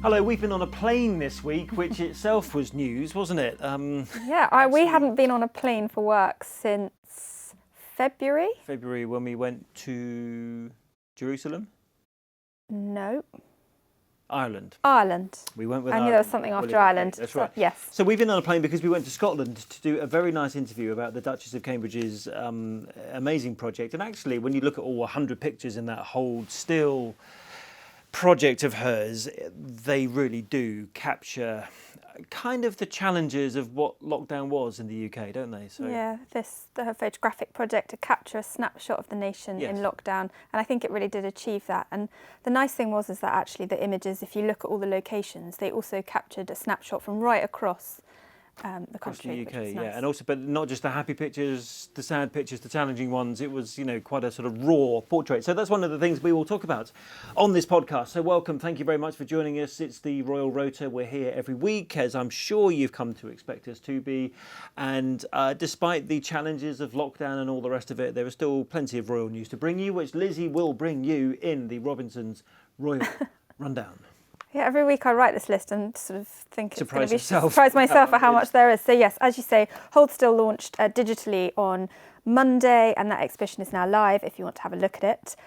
Hello, we've been on a plane this week, which itself was news, wasn't it? We hadn't been on a plane for work since February. February, when we went to Jerusalem? No. Ireland. We went with I knew Ireland. there was something after Ireland. That's right. Yes. So we've been on a plane because we went to Scotland to do a very nice interview about the Duchess of Cambridge's amazing project. And actually, when you look at all 100 pictures in that hold still project of hers, they really do capture kind of the challenges of what lockdown was in the UK, don't they? So yeah, the photographic project to capture a snapshot of the nation in lockdown, and I think it really did achieve that. And the nice thing is that actually the images, if you look at all the locations, they also captured a snapshot from right across the country, the UK, which is nice. And also, but not just the happy pictures, the sad pictures, the challenging ones. It was, quite a sort of raw portrait. So that's one of the things we will talk about on this podcast. So welcome, thank you very much for joining us. It's the Royal Rota. We're here every week, as I'm sure you've come to expect us to be. And despite the challenges of lockdown and all the rest of it, there is still plenty of royal news to bring you, which Lizzie will bring you in the Robinsons Royal Rundown. Yeah, every week I write this list and sort of think it's going to be surprise myself at how much there is. So yes, as you say, Hold Still launched digitally on Monday, and that exhibition is now live if you want to have a look at it.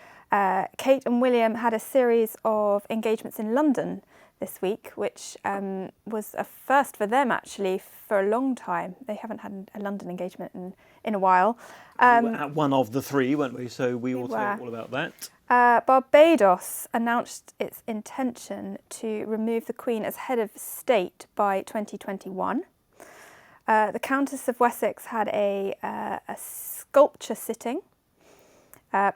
Kate and William had a series of engagements in London this week, which was a first for them actually for a long time. They haven't had a London engagement in a while. One of the three, weren't we? So we will tell you all about that. Barbados announced its intention to remove the Queen as head of state by 2021. The Countess of Wessex had a sculpture sitting.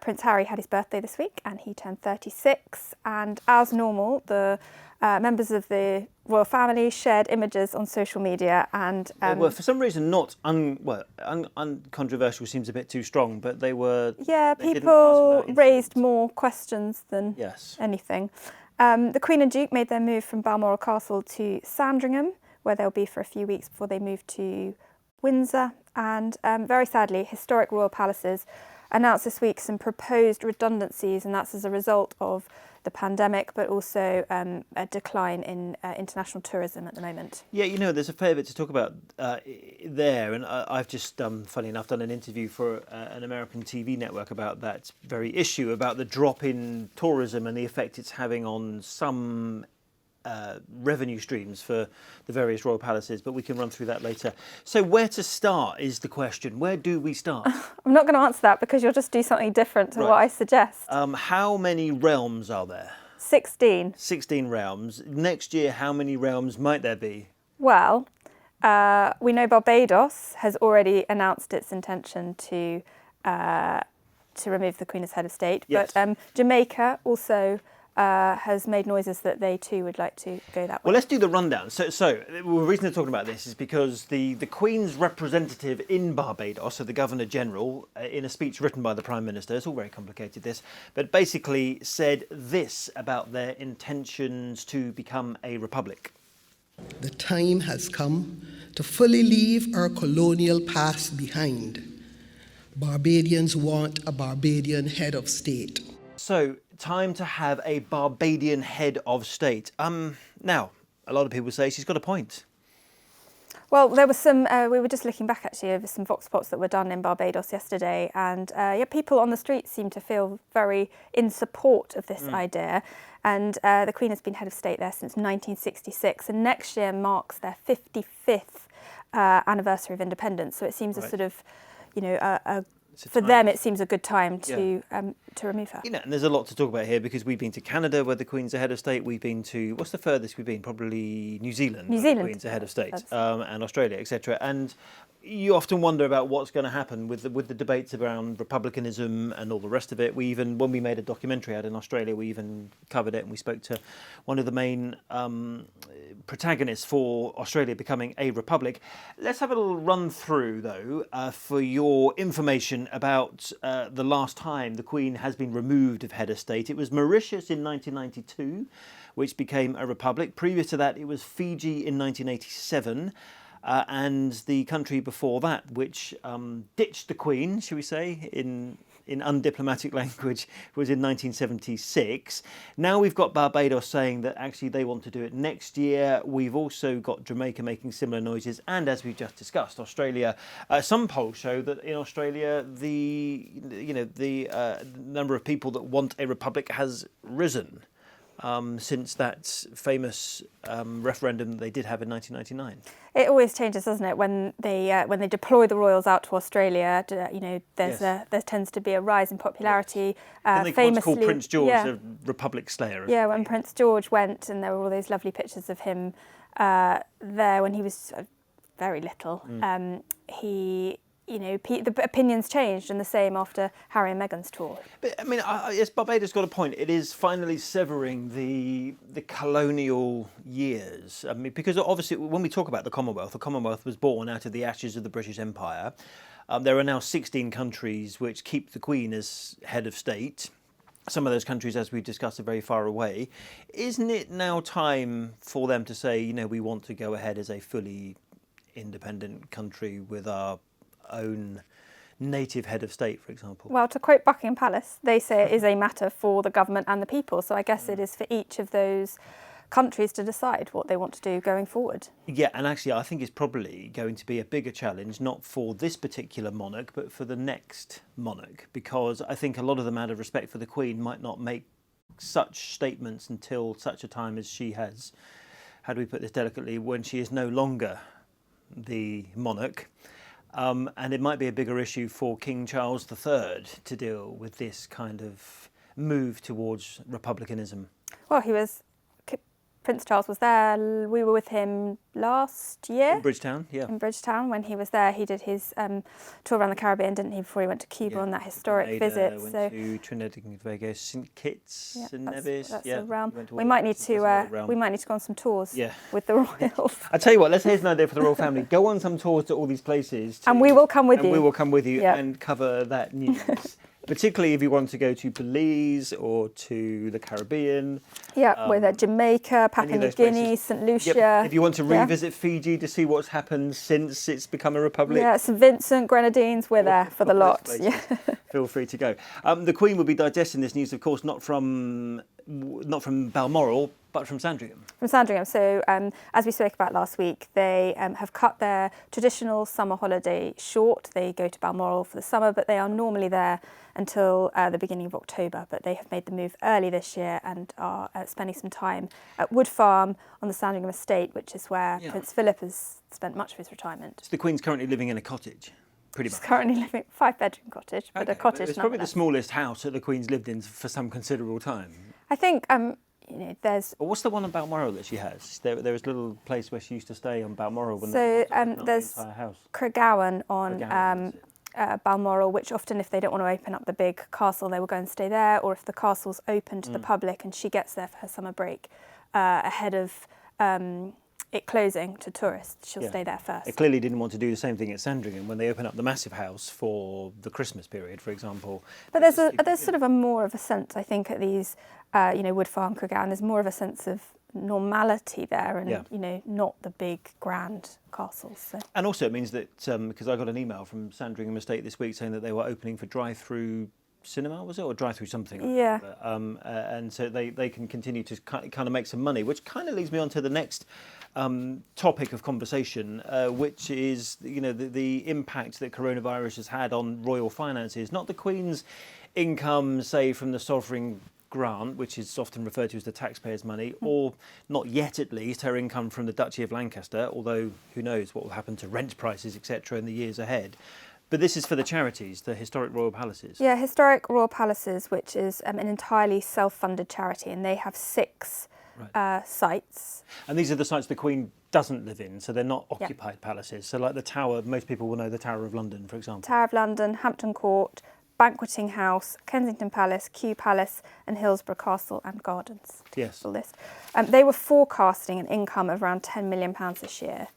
Prince Harry had his birthday this week and he turned 36. And as normal, the members of the royal family shared images on social media, and they were for some reason not uncontroversial. Seems a bit too strong, but they were. Yeah, people raised more questions than anything. The Queen and Duke made their move from Balmoral Castle to Sandringham, where they'll be for a few weeks before they move to Windsor. And very sadly, historic royal palaces announced this week some proposed redundancies, and that's as a result of the pandemic, but also a decline in international tourism at the moment. Yeah, there's a fair bit to talk about there, and I've just, funny enough, done an interview for an American TV network about that very issue, about the drop in tourism and the effect it's having on some revenue streams for the various royal palaces, but we can run through that later. So where to start is the question. Where do we start? I'm not going to answer that because you'll just do something different to what I suggest. How many realms are there? 16. 16 realms. Next year, how many realms might there be? Well, we know Barbados has already announced its intention to remove the Queen as head of state, but Jamaica also has made noises that they too would like to go that way. Well, let's do the rundown. So the reason they're talking about this is because the Queen's representative in Barbados, so the Governor General, in a speech written by the Prime Minister, it's all very complicated this, but basically said this about their intentions to become a republic. The time has come to fully leave our colonial past behind. Barbadians want a Barbadian head of state. So, time to have a Barbadian head of state. Now, a lot of people say she's got a point. Well, there was some, we were just looking back actually over some vox pops that were done in Barbados yesterday, and people on the street seem to feel very in support of this idea. And the Queen has been head of state there since 1966, and next year marks their 55th anniversary of independence. So it seems a sort of, for them, it seems a good time to remove her. And there's a lot to talk about here because we've been to Canada where the Queen's a head of state. We've been to, what's the furthest we've been? Probably New Zealand. Where the Queen's a head of state, and Australia, etc. And you often wonder about what's going to happen with the debates around republicanism and all the rest of it. We even, when we made a documentary out in Australia, we even covered it and we spoke to one of the main protagonists for Australia becoming a republic. Let's have a little run through, though, for your information about the last time the Queen has been removed of head of state. It was Mauritius in 1992, which became a republic. Previous to that, it was Fiji in 1987. And the country before that, which ditched the Queen, shall we say, in in undiplomatic language, was in 1976. Now we've got Barbados saying that actually they want to do it next year. We've also got Jamaica making similar noises, and as we've just discussed, Australia. Some polls show that in Australia the number of people that want a republic has risen since that famous referendum that they did have in 1999. It always changes, doesn't it? When they deploy the royals out to Australia, there tends to be a rise in popularity. And they once called Prince George a republic slayer. Yeah, when Prince George went, and there were all those lovely pictures of him there when he was very little. The opinions changed, and the same after Harry and Meghan's tour. But I mean, yes, Barbados got a point. It is finally severing the colonial years. I mean, because obviously, when we talk about the Commonwealth was born out of the ashes of the British Empire. There are now 16 countries which keep the Queen as head of state. Some of those countries, as we've discussed, are very far away. Isn't it now time for them to say, we want to go ahead as a fully independent country with our own native head of state, for example? Well, to quote Buckingham Palace, they say it is a matter for the government and the people. So I guess it is for each of those countries to decide what they want to do going forward. Yeah, and actually I think it's probably going to be a bigger challenge, not for this particular monarch, but for the next monarch, because I think a lot of them, out of respect for the Queen, might not make such statements until such a time as she has, how do we put this delicately, when she is no longer the monarch. And it might be a bigger issue for King Charles III to deal with this kind of move towards republicanism. Well, Prince Charles was there. We were with him last year. In Bridgetown, yeah. In Bridgetown, when he was there, he did his tour around the Caribbean, didn't he, before he went to Cuba on that historic visit. Went to Trinidad and Tobago, St Kitts and Nevis. That's the realm. We might need to go on some tours with the royals. I tell you what, here's an idea for the royal family. Go on some tours to all these places. And we will come with you. And we will come with you and cover that news. Particularly if you want to go to Belize or to the Caribbean. Yeah, with Jamaica, Papua New Guinea, St Lucia. Yep. If you want to revisit Fiji to see what's happened since it's become a republic. Yeah, St Vincent, Grenadines, we're there for the lot. Yeah. Feel free to go. The Queen will be digesting this news, of course, not from Balmoral, but from Sandringham. From Sandringham. So, as we spoke about last week, they have cut their traditional summer holiday short. They go to Balmoral for the summer, but they are normally there until the beginning of October. But they have made the move early this year and are spending some time at Wood Farm on the Sandringham estate, which is where Prince Philip has spent much of his retirement. So the Queen's currently living in a cottage. Pretty much. She's currently living 5-bedroom cottage, but a cottage. It's probably the smallest house that the Queen's lived in for some considerable time. I think there's. Well, what's the one on Balmoral that she has? There was a little place where she used to stay on Balmoral. When there's the entire house. Craiggowan on Balmoral, which often, if they don't want to open up the big castle, they will go and stay there. Or if the castle's open to the public and she gets there for her summer break ahead of it closing to tourists, she'll stay there first. They clearly didn't want to do the same thing at Sandringham when they open up the massive house for the Christmas period, for example. But there's sort of a more of a sense, I think, at these, Wood Farm, Craiggowan, there's more of a sense of normality there and, not the big grand castles. So. And also it means that, because I got an email from Sandringham Estate this week saying that they were opening for drive-through cinema, was it, or drive through something? Yeah. And so they can continue to kind of make some money, which kind of leads me on to the next topic of conversation, which is the impact that coronavirus has had on royal finances, not the Queen's income, say, from the sovereign grant, which is often referred to as the taxpayers' money, or not yet at least her income from the Duchy of Lancaster, although who knows what will happen to rent prices, etc., in the years ahead. But this is for the charities, the Historic Royal Palaces. Yeah, Historic Royal Palaces, which is an entirely self-funded charity, and they have 6 sites. And these are the sites the Queen doesn't live in, so they're not occupied palaces. So like the Tower, most people will know the Tower of London, for example. Tower of London, Hampton Court, Banqueting House, Kensington Palace, Kew Palace and Hillsborough Castle and Gardens. Yes. List. They were forecasting an income of around £10 million this year.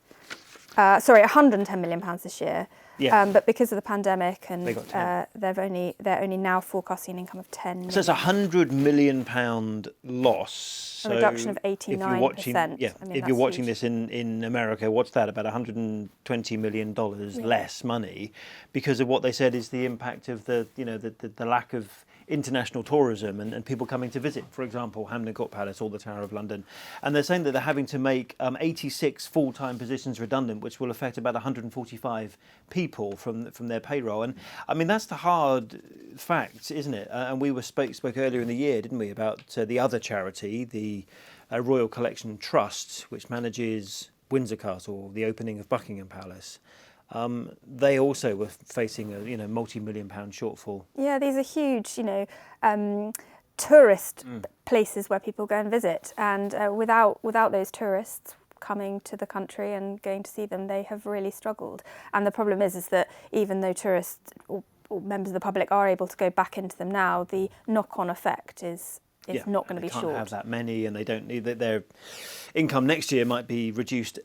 £110 million this year. But because of the pandemic and they got 10. they're only now forecasting an income of 10 million. So it's £100 million loss. A reduction of 89%. If you're watching, if you're watching huge. this in America, what's that? About $120 million less money, because of what they said is the impact of the lack of international tourism and people coming to visit, for example, Hampton Court Palace or the Tower of London. And they're saying that they're having to make 86 full-time positions redundant, which will affect about 145 people from their payroll. And I mean, that's the hard fact, isn't it? And we spoke earlier in the year, didn't we, about the other charity, the Royal Collection Trust, which manages Windsor Castle, the opening of Buckingham Palace. They also were facing a multi-million-pound shortfall. Yeah, these are huge, tourist places where people go and visit, and without those tourists coming to the country and going to see them, they have really struggled. And the problem is that even though tourists or members of the public are able to go back into them now, the knock-on effect is not going to be short. They can't have that many, and they don't need that. Their income next year might be reduced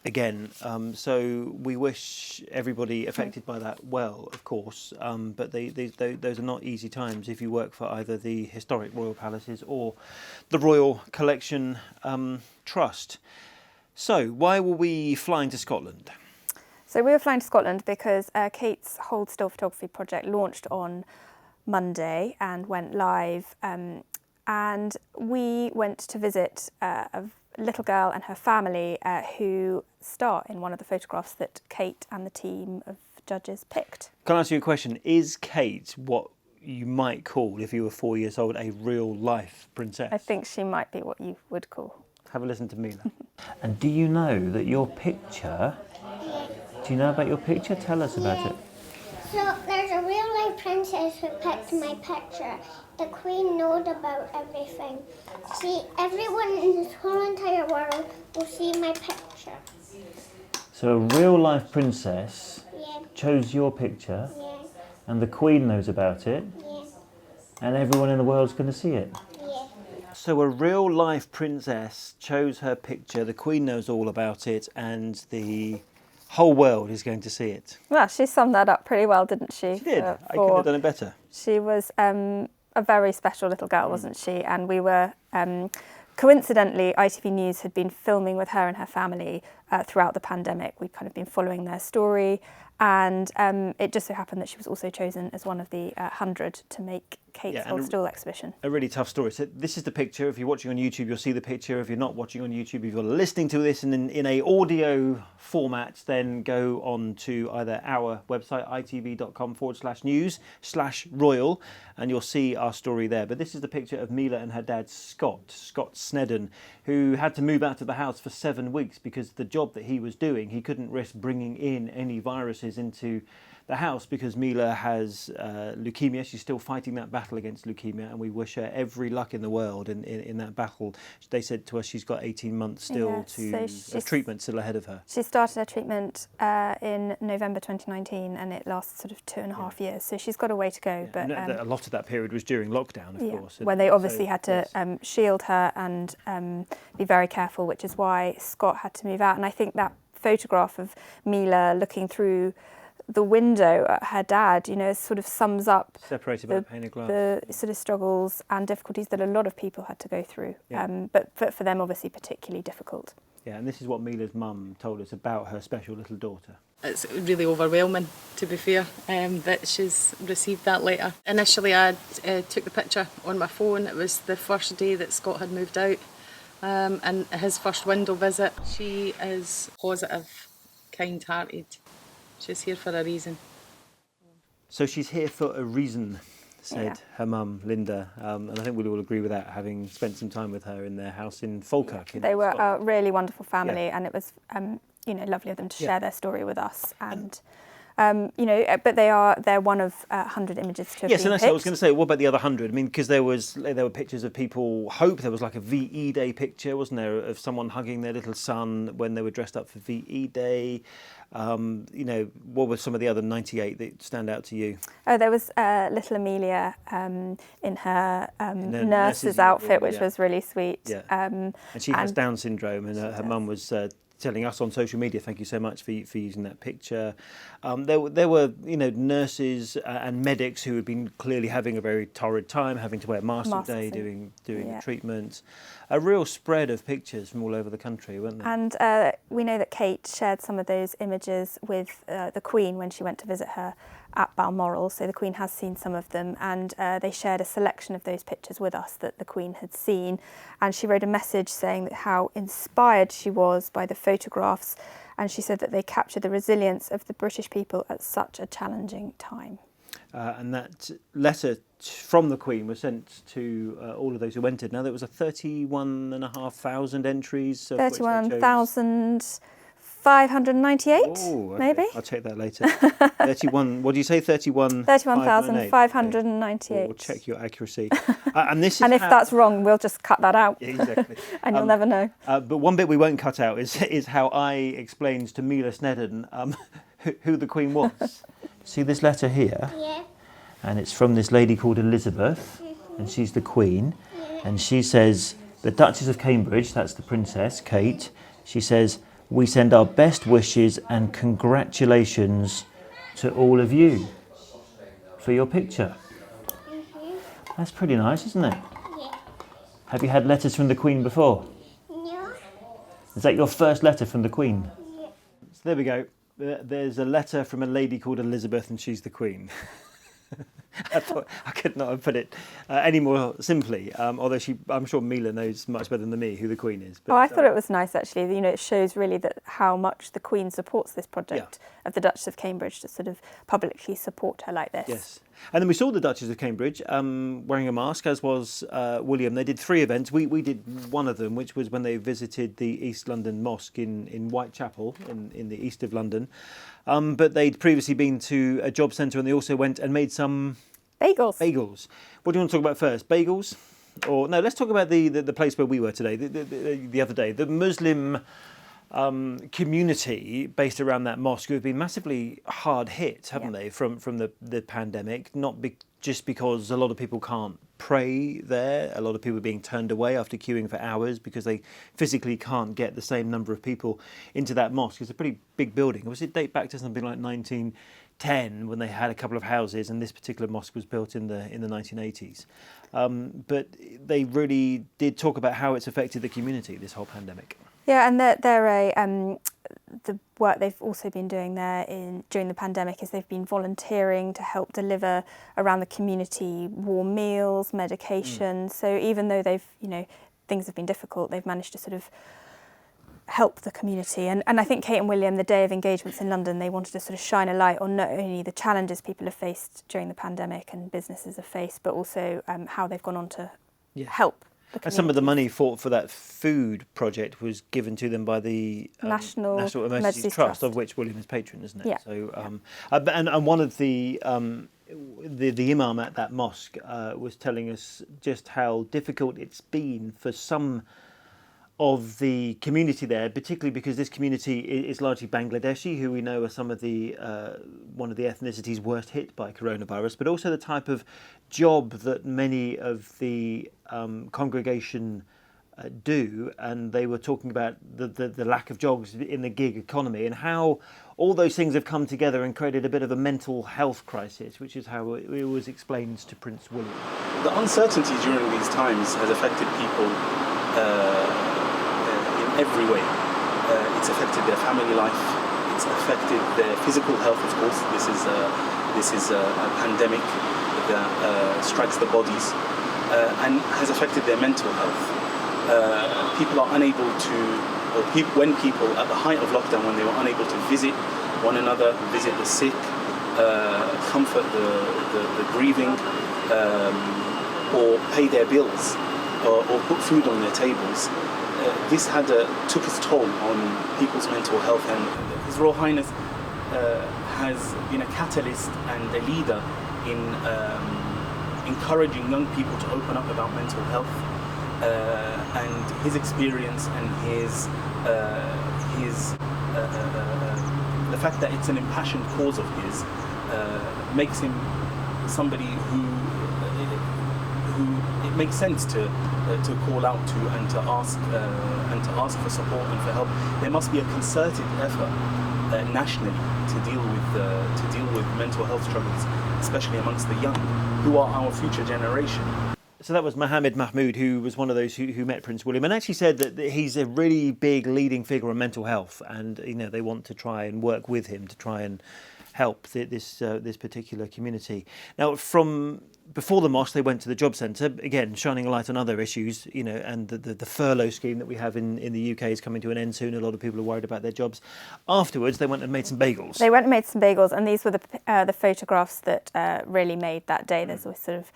again, so we wish everybody affected by that well, of course, but those are not easy times if you work for either the historic royal palaces or the Royal Collection Trust. So why were we flying to Scotland? So we were flying to Scotland because Kate's Hold Still photography project launched on Monday and went live, and we went to visit a little girl and her family who star in one of the photographs that Kate and the team of judges picked. Can I ask you a question? Is Kate what you might call, if you were 4 years old, a real-life princess? I think she might be what you would call. Have a listen to Mila. And do you know that your picture... Do you know about your picture? Tell us about it. So there's a real-life princess who picked my picture. The Queen knows about everything. See, everyone in this whole entire world will see my picture. So a real-life princess Yeah, chose your picture, yeah, and the Queen knows about it, yeah, and everyone in the world's going to see it. yeah. So a real-life princess chose her picture, the Queen knows all about it, and the whole world is going to see it. Well, she summed that up pretty well, didn't she? She did. I couldn't have done it better. She was a very special little girl, wasn't she? And we were, coincidentally, ITV News had been filming with her and her family throughout the pandemic. We'd kind of been following their story, and it just so happened that she was also chosen as one of the 100 to make Kate's Hold Still exhibition. A really tough story. So this is the picture. If you're watching on YouTube, you'll see the picture. If you're not watching on YouTube, if you're listening to this in a audio format, then go on to either our website, itv.com/news/royal, and you'll see our story there. But this is the picture of Mila and her dad, Scott Sneddon, who had to move out of the house for 7 weeks because the job that he was doing, he couldn't risk bringing in any viruses into the house because Mila has leukemia. She's still fighting that battle against leukemia, and we wish her every luck in the world in that battle. They said to us she's got 18 months still of treatment still ahead of her. She started her treatment in November 2019, and it lasts sort of 2.5 years. So she's got a way to go. Yeah. But a lot of that period was during lockdown, of course. When they obviously had to shield her and be very careful, which is why Scott had to move out. And I think that photograph of Mila looking through the window at her dad, sort of sums up separated by a pane of glass, the sort of struggles and difficulties that a lot of people had to go through. Yeah. But for them, obviously, particularly difficult. Yeah, and this is what Mila's mum told us about her special little daughter. It's really overwhelming, to be fair, that she's received that letter. Initially, I took the picture on my phone. It was the first day that Scott had moved out, and his first window visit. She is positive, kind-hearted. She's here for a reason. So she's here for a reason, said her mum, Linda. And I think we'll all agree with that, having spent some time with her in their house in Falkirk. They were a really wonderful family, and it was, lovely of them to share their story with us. And but they're one of 100 images to have been Yes, and picked. I was going to say, what about the other 100? I mean, because there were pictures of people. Hope there was like a VE Day picture, wasn't there, of someone hugging their little son when they were dressed up for VE Day. What were some of the other 98 that stand out to you? Oh, there was little Amelia in her nurse's outfit, which was really sweet. Yeah. And she has Down syndrome, and her mum was telling us on social media, thank you so much for using that picture. There were nurses and medics who had been clearly having a very torrid time, having to wear masks all day, doing the treatment. A real spread of pictures from all over the country, weren't there? And we know that Kate shared some of those images with the Queen when she went to visit her at Balmoral, so the Queen has seen some of them, and they shared a selection of those pictures with us that the Queen had seen, and she wrote a message saying that how inspired she was by the photographs, and she said that they captured the resilience of the British people at such a challenging time. And that letter from the Queen was sent to all of those who entered. Now there was a 31,500 entries. 31,598, okay. maybe? I'll check that later. 31, what do you say, 31? 31,598. We'll check your accuracy. And this is and if that's wrong, we'll just cut that out. Yeah, exactly. And you'll never know. But one bit we won't cut out is how I explained to Mila Sneddon who the Queen was. See this letter here? Yeah. And it's from this lady called Elizabeth, and she's the Queen. Yeah. And she says, the Duchess of Cambridge, that's the Princess, Kate, she says, we send our best wishes and congratulations to all of you for your picture. That's pretty nice, isn't it? Yeah. Have you had letters from the Queen before? No. Is that your first letter from the Queen? Yeah. So there we go. There's a letter from a lady called Elizabeth, and she's the Queen. I thought I could not have put it any more simply, although I'm sure Mila knows much better than me who the Queen is. But, I thought it was nice, actually. It shows really that how much the Queen supports this project of the Duchess of Cambridge to sort of publicly support her like this. Yes. And then we saw the Duchess of Cambridge wearing a mask, as was William. They did 3 events. We did one of them, which was when they visited the East London Mosque in Whitechapel in the east of London. But they'd previously been to a job centre, and they also went and made some bagels. What do you want to talk about first? Bagels? Or no, let's talk about the place where we were today, the other day. The Muslim community based around that mosque who have been massively hard hit, haven't they, from the pandemic, just because a lot of people can't pray there. A lot of people are being turned away after queuing for hours because they physically can't get the same number of people into that mosque. It's a pretty big building. It date back to something like 1910 when they had a couple of houses, and this particular mosque was built in the 1980s. But they really did talk about how it's affected the community, this whole pandemic. Yeah, and the work they've also been doing there during the pandemic is they've been volunteering to help deliver around the community warm meals, medication. So even though things have been difficult, they've managed to sort of help the community. And I think Kate and William, the day of engagements in London, they wanted to sort of shine a light on not only the challenges people have faced during the pandemic and businesses have faced, but also how they've gone on to help. And some of the money for that food project was given to them by the National Emergencies Trust, of which William is patron, isn't it? Yeah. So, and one of the imam at that mosque was telling us just how difficult it's been for some of the community there, particularly because this community is largely Bangladeshi, who we know are some of the one of the ethnicities worst hit by coronavirus, but also the type of job that many of the congregation do, and they were talking about the lack of jobs in the gig economy and how all those things have come together and created a bit of a mental health crisis, which is how it was explained to Prince William. The uncertainty during these times has affected people in every way. It's affected their family life. It's affected their physical health, of course. This is a pandemic that strikes the bodies and has affected their mental health. People are unable to, when people at the height of lockdown, when they were unable to visit one another, visit the sick, comfort the grieving, or pay their bills, or put food on their tables, this took its toll on people's mental health. And His Royal Highness has been a catalyst and a leader in encouraging young people to open up about mental health, and his experience and the fact that it's an impassioned cause of his makes him somebody who it makes sense to to call out to and to ask for support and for help. There must be a concerted effort nationally to deal with mental health struggles, especially amongst the young, who are our future generation. So that was Mohammed Mahmood, who was one of those who met Prince William, and actually said that he's a really big leading figure on mental health, and they want to try and work with him to try and help this particular community. Now, from before the mosque, they went to the job centre, again shining a light on other issues, and the furlough scheme that we have in the UK is coming to an end soon. A lot of people are worried about their jobs. Afterwards, they went and made some bagels. They went and made some bagels, and these were the photographs that really made that day. There's always sort of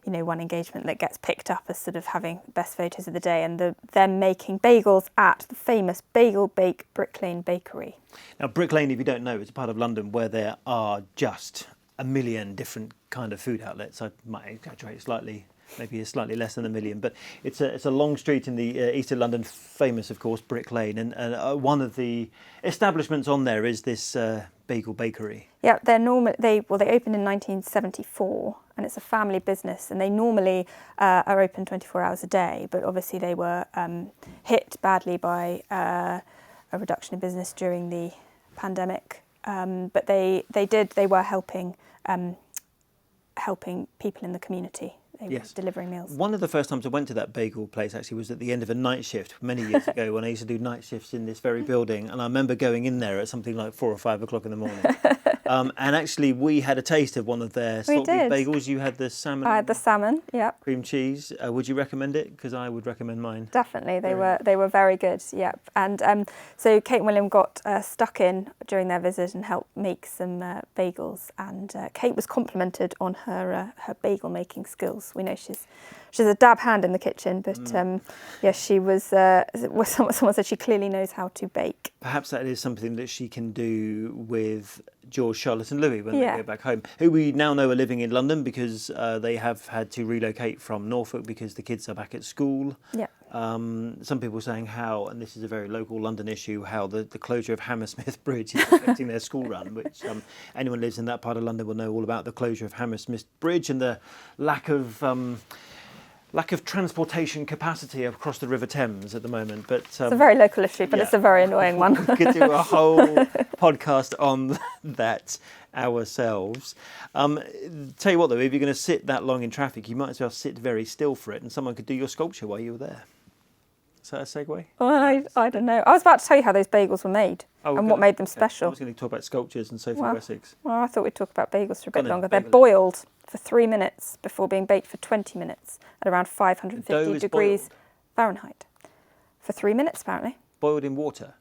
one engagement that gets picked up as sort of having best photos of the day, and them making bagels at the famous Bagel Bake Brick Lane Bakery. Now, Brick Lane, if you don't know, is a part of London where there are just a million different kind of food outlets. I might exaggerate slightly, maybe it's slightly less than a million, but it's a long street in the east of London, famous, of course, Brick Lane, and one of the establishments on there is this bagel bakery. Yeah, they opened in 1974, and it's a family business, and they normally are open 24 hours a day, but obviously they were hit badly by a reduction in business during the pandemic. But they were helping people in the community. They were delivering meals. One of the first times I went to that bagel place actually was at the end of a night shift many years ago when I used to do night shifts in this very building, and I remember going in there at something like 4 or 5 o'clock in the morning. And actually we had a taste of one of their salt beef bagels. You had the salmon. I had the salmon, yeah. Cream cheese. Would you recommend it? Because I would recommend mine. Definitely, they were very good, yeah. And so Kate and William got stuck in during their visit and helped make some bagels, and Kate was complimented on her bagel making skills. We know she's a dab hand in the kitchen, but she was. Someone said she clearly knows how to bake. Perhaps that is something that she can do with George, Charlotte, and Louis when they go back home, who we now know are living in London because they have had to relocate from Norfolk because the kids are back at school. Yeah. Some people saying how, and this is a very local London issue, how the closure of Hammersmith Bridge is affecting their school run, which anyone who lives in that part of London will know all about the closure of Hammersmith Bridge and the lack of transportation capacity across the River Thames at the moment. But it's a very local issue, but it's a very annoying one. We could do a whole podcast on that ourselves. Tell you what though, if you're going to sit that long in traffic, you might as well sit very still for it, and someone could do your sculpture while you were there. Is that a segue? Well, I don't know. I was about to tell you how those bagels were made and what made them special. I was going to talk about sculptures and Sophie Wessex. Well, I thought we'd talk about bagels for a bit longer. They're boiled for 3 minutes before being baked for 20 minutes at around 550 degrees Fahrenheit. For 3 minutes, apparently. Boiled in water?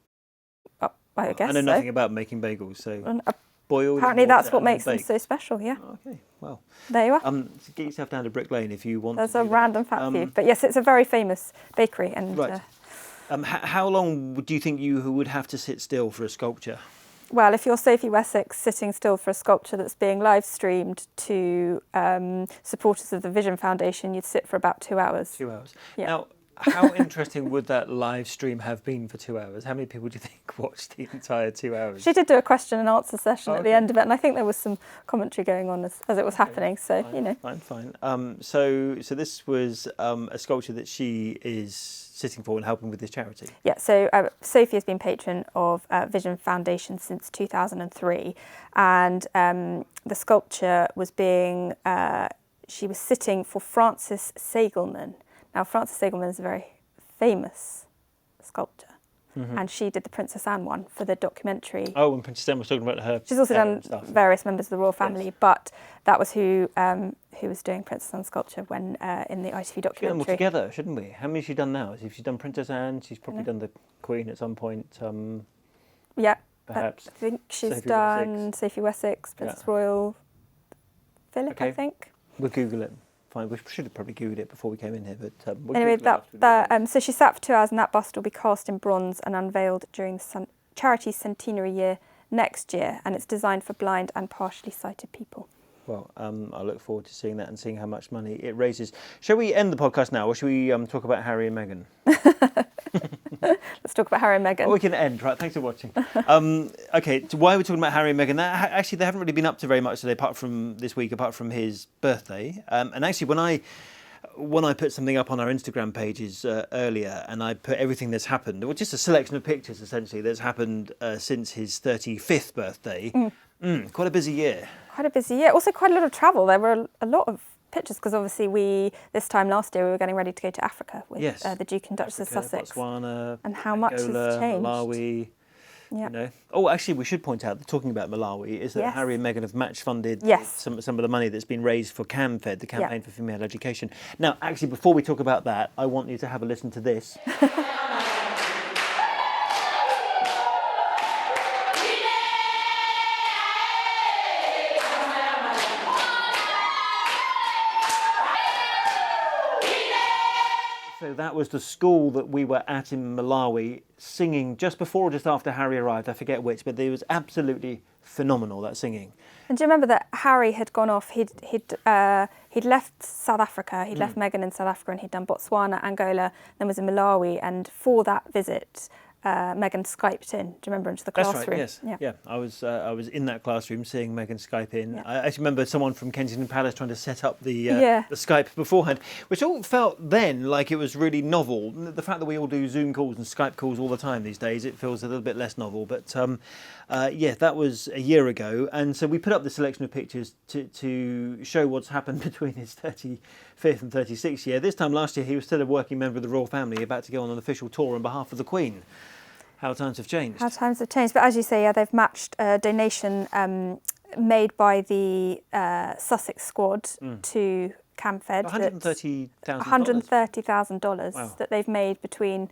Oh, I guess I know nothing about making bagels, so... Boiled apparently that's what makes them so special, yeah. Okay, well. There you are. Get yourself down to Brick Lane if you want There's to. There's a random fact for you. But yes, it's a very famous bakery. And right. How long do you think you would have to sit still for a sculpture? Well, if you're Sophie Wessex sitting still for a sculpture that's being live streamed to supporters of the Vision Foundation, you'd sit for about 2 hours. 2 hours. Yeah. Now, how interesting would that live stream have been for 2 hours? How many people do you think watched the entire 2 hours? She did do a question and answer session at the end of it, and I think there was some commentary going on as it was happening. So Fine. So this was a sculpture that she is sitting for and helping with this charity. Yeah. So Sophie has been patron of Vision Foundation since 2003, and the sculpture was being. She was sitting for Francis Sagelman. Now, Francis Sagelman is a very famous sculptor, and she did the Princess Anne one for the documentary. Oh, and Princess Anne was talking about her. She's also done various members of the royal family, but that was who was doing Princess Anne's sculpture when in the ITV documentary. Get them all together, shouldn't we? How many has she done now? If she's done Princess Anne, she's probably done the Queen at some point. Yeah, perhaps. I think she's done Sophie Wessex, Princess Royal Philip. Okay. I think we'll Google it. Fine. We should have probably Googled it before we came in here, but we'll anyway, so she sat for 2 hours, and that bust will be cast in bronze and unveiled during the charity's centenary year next year, and it's designed for blind and partially sighted people. Well, I look forward to seeing that and seeing how much money it raises. Shall we end the podcast now, or shall we talk about Harry and Meghan? Let's talk about Harry and Meghan. Oh, we can end, right? Thanks for watching. Okay, so why are we talking about Harry and Meghan? Actually, they haven't really been up to very much today, apart from this week, apart from his birthday. And actually, when I when I put something up on our Instagram pages earlier, and I put everything that's happened, or just a selection of pictures essentially that's happened since his 35th birthday. Quite a busy year. Quite a busy year. Also quite a lot of travel. There were a lot of pictures because obviously this time last year we were getting ready to go to Africa with the Duke and Duchess of Sussex. Botswana, and how much Angola, has changed. Malawi. Yeah. You know. Oh, actually, we should point out that talking about Malawi is that Harry and Meghan have match funded some of the money that's been raised for CAMFED, the Campaign for Female Education. Now, actually, before we talk about that, I want you to have a listen to this. So that was the school that we were at in Malawi, singing just before or just after Harry arrived. I forget which, but it was absolutely phenomenal, that singing. And do you remember that Harry had gone off? He'd left South Africa. He'd left Meghan in South Africa, and he'd done Botswana, Angola, then was in Malawi. And for that visit, Meghan Skyped in. Do you remember, into the classroom? That's right. Yes. Yeah. I was in that classroom seeing Meghan Skype in. Yeah. I actually remember someone from Kensington Palace trying to set up the Skype beforehand, which all felt then like it was really novel. The fact that we all do Zoom calls and Skype calls all the time these days, it feels a little bit less novel. But that was a year ago, and so we put up the selection of pictures to show what's happened between his 35th and 36th year. This time last year, he was still a working member of the royal family, about to go on an official tour on behalf of the Queen. How times have changed. How times have changed. But as you say, they've matched a donation made by the Sussex squad to CAMFED. $130,000. $130,000 that they've made between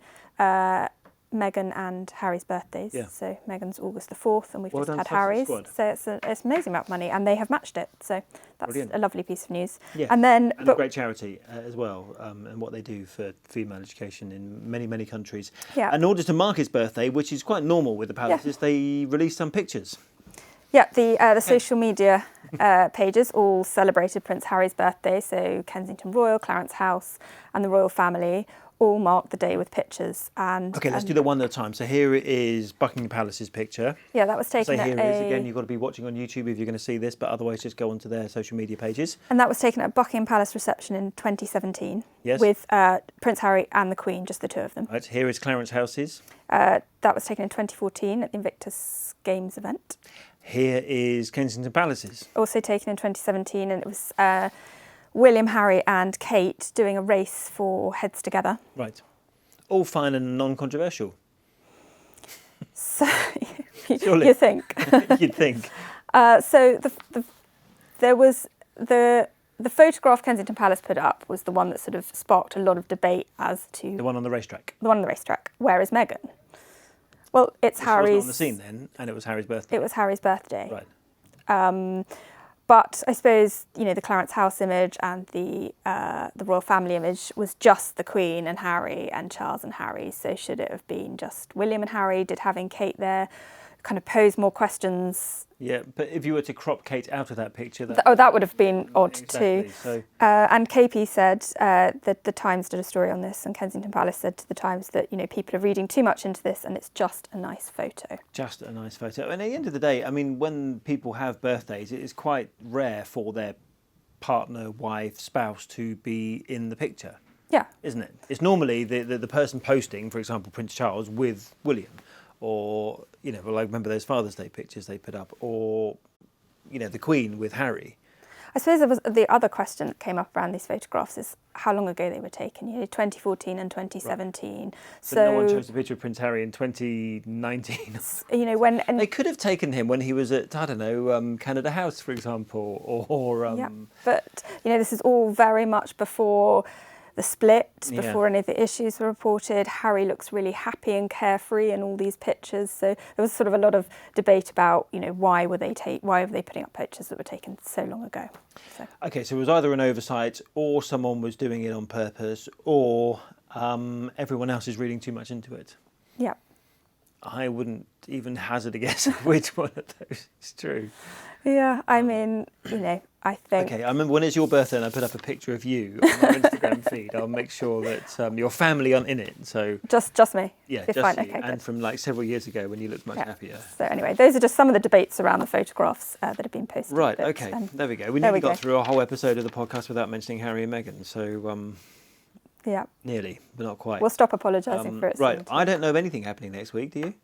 Meghan and Harry's birthdays. Yeah. So Meghan's August the 4th, and we've just had Harry's. So it's an amazing amount of money, and they have matched it. So that's a lovely piece of news. Yeah. And then a great charity as well, and what they do for female education in many, many countries. Yeah. And in order to mark his birthday, which is quite normal with the palaces, they released some pictures. Yeah, the social media pages all celebrated Prince Harry's birthday. So Kensington Royal, Clarence House, and the royal family all marked the day with pictures. And okay, let's do that one at a time. So here it is Buckingham Palace's picture. Yeah, that was taken so here it is again. You've got to be watching on YouTube if you're going to see this, but otherwise just go onto their social media pages. And that was taken at Buckingham Palace reception in 2017. Yes. With Prince Harry and the Queen, just the two of them. Right, here is Clarence House's. That was taken in 2014 at the Invictus Games event. Here is Kensington Palace's. Also taken in 2017, and it was William, Harry and Kate doing a race for Heads Together. Right. All fine and non-controversial. So, you think? You'd think. So there was the photograph Kensington Palace put up was the one that sort of sparked a lot of debate as to... The one on the racetrack. The one on the racetrack. Where is Meghan? Well, it's Harry's... She wasn't on the scene then, and it was Harry's birthday. It was Harry's birthday. Right. But I suppose, the Clarence House image and the royal family image was just the Queen and Harry and Charles and Harry. So should it have been just William and Harry? Did having Kate there kind of pose more questions? Yeah, but if you were to crop Kate out of that picture... that would have been odd too. So. And KP said that the Times did a story on this, and Kensington Palace said to the Times that, people are reading too much into this and it's just a nice photo. Just a nice photo. And at the end of the day, I mean, when people have birthdays, it is quite rare for their partner, wife, spouse to be in the picture. Yeah. Isn't it? It's normally the person posting, for example, Prince Charles with William. Or, I remember those Father's Day pictures they put up, or, the Queen with Harry. I suppose there was the other question that came up around these photographs is how long ago they were taken, 2014 and 2017. Right. So no one chose a picture of Prince Harry in 2019. They could have taken him when he was at, Canada House, for example, Yeah, but, this is all very much before the split, before any of the issues were reported. Harry looks really happy and carefree in all these pictures. So there was sort of a lot of debate about, why were they putting up pictures that were taken so long ago. So. Okay, so it was either an oversight, or someone was doing it on purpose, or everyone else is reading too much into it. Yeah. I wouldn't even hazard a guess of which one of those is true. Yeah, I mean, you know, I think... Okay, I remember when it's your birthday and I put up a picture of you on our Instagram feed, I'll make sure that your family aren't in it. So Just me? Yeah, You're just fine. you. Okay, and good. from like several years ago when you looked much happier. So anyway, those are just some of the debates around the photographs that have been posted. Right, but, okay, there we go. We there nearly we go. got through a whole episode of the podcast without mentioning Harry and Meghan, so yeah, nearly, but not quite. We'll stop apologising for it. Right, I don't know of anything happening next week, do you?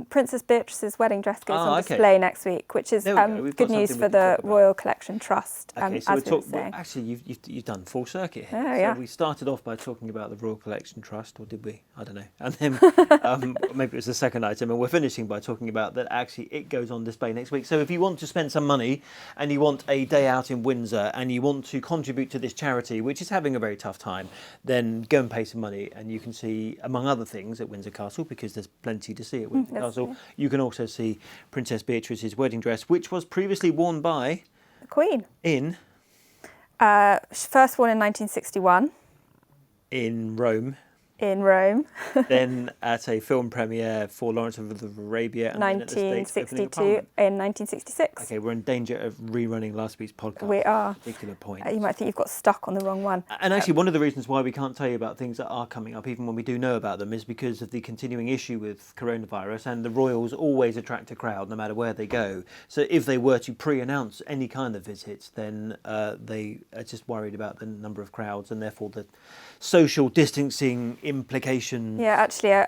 Princess Beatrice's wedding dress goes on okay. display next week, which is There we go. We've got good news something for we can the talk about. Royal Collection Trust, Okay, so as we were well, saying. actually, you've done full circuit here. Oh, so yeah. we started off by talking about the Royal Collection Trust, or did we? I don't know. And then maybe it was the second item, and we're finishing by talking about that actually it goes on display next week. So if you want to spend some money and you want a day out in Windsor and you want to contribute to this charity, which is having a very tough time, then go and pay some money and you can see, among other things, at Windsor Castle, because there's plenty to see at Windsor Castle. Yeah. You can also see Princess Beatrice's wedding dress, which was previously worn by The Queen. First worn in 1961 in Rome, in Rome. then at a film premiere for Lawrence of Arabia, and then at the States opening of 1962 Parliament. in 1966. Okay, we're in danger of rerunning last week's podcast. We are. At a particular point. You might think you've got stuck on the wrong one. And actually, one of the reasons why we can't tell you about things that are coming up, even when we do know about them, is because of the continuing issue with coronavirus, and the royals always attract a crowd no matter where they go. So if they were to pre-announce any kind of visits, then they are just worried about the number of crowds and therefore the social distancing implication. Yeah, actually,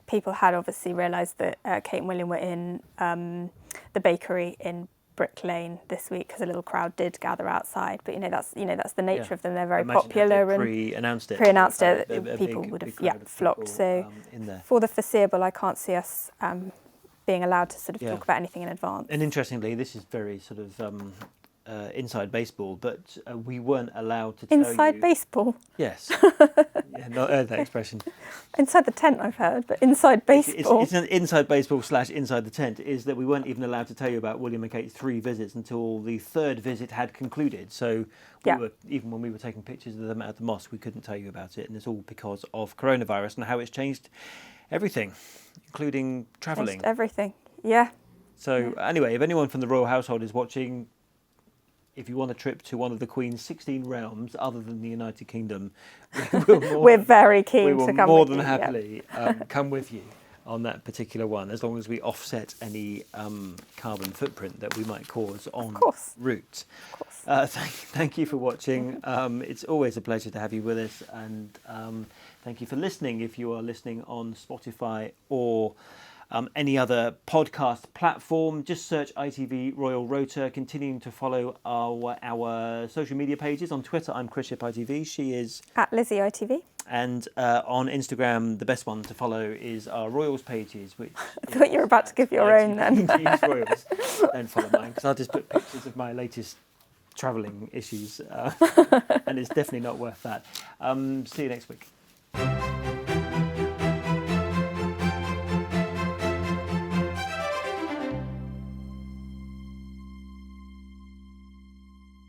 people had obviously realised that Kate and William were in the bakery in Brick Lane this week because a little crowd did gather outside. But that's the nature of them. They're very popular and pre-announced it. People would have flocked. People, so in there. for the foreseeable, I can't see us being allowed to sort of talk about anything in advance. And interestingly, this is very sort of inside baseball, but we weren't allowed to tell you... Inside baseball? Yes. Yeah, not heard that expression. Inside the tent, I've heard, but inside baseball... It's an inside baseball / inside the tent, is that we weren't even allowed to tell you about William and Kate's 3 visits until the 3rd visit had concluded. So even when we were taking pictures of them at the mosque, we couldn't tell you about it, and it's all because of coronavirus and how it's changed everything, including travelling. Changed everything, yeah. So anyway, if anyone from the royal household is watching, if you want a trip to one of the Queen's 16 realms other than the United Kingdom, we're very keen to come with you. We will more than happily come with you on that particular one, as long as we offset any carbon footprint that we might cause en route. Of course. Thank you for watching. It's always a pleasure to have you with us, and thank you for listening. If you are listening on Spotify or any other podcast platform, just search ITV Royal Rota. Continuing to follow our social media pages. On Twitter, I'm Chris ITV. She is at Lizzie ITV. And on Instagram, the best one to follow is our Royals pages. Which I thought you were about to give your own then. Royals. Don't follow mine, because I'll just put pictures of my latest travelling issues, and it's definitely not worth that. See you next week.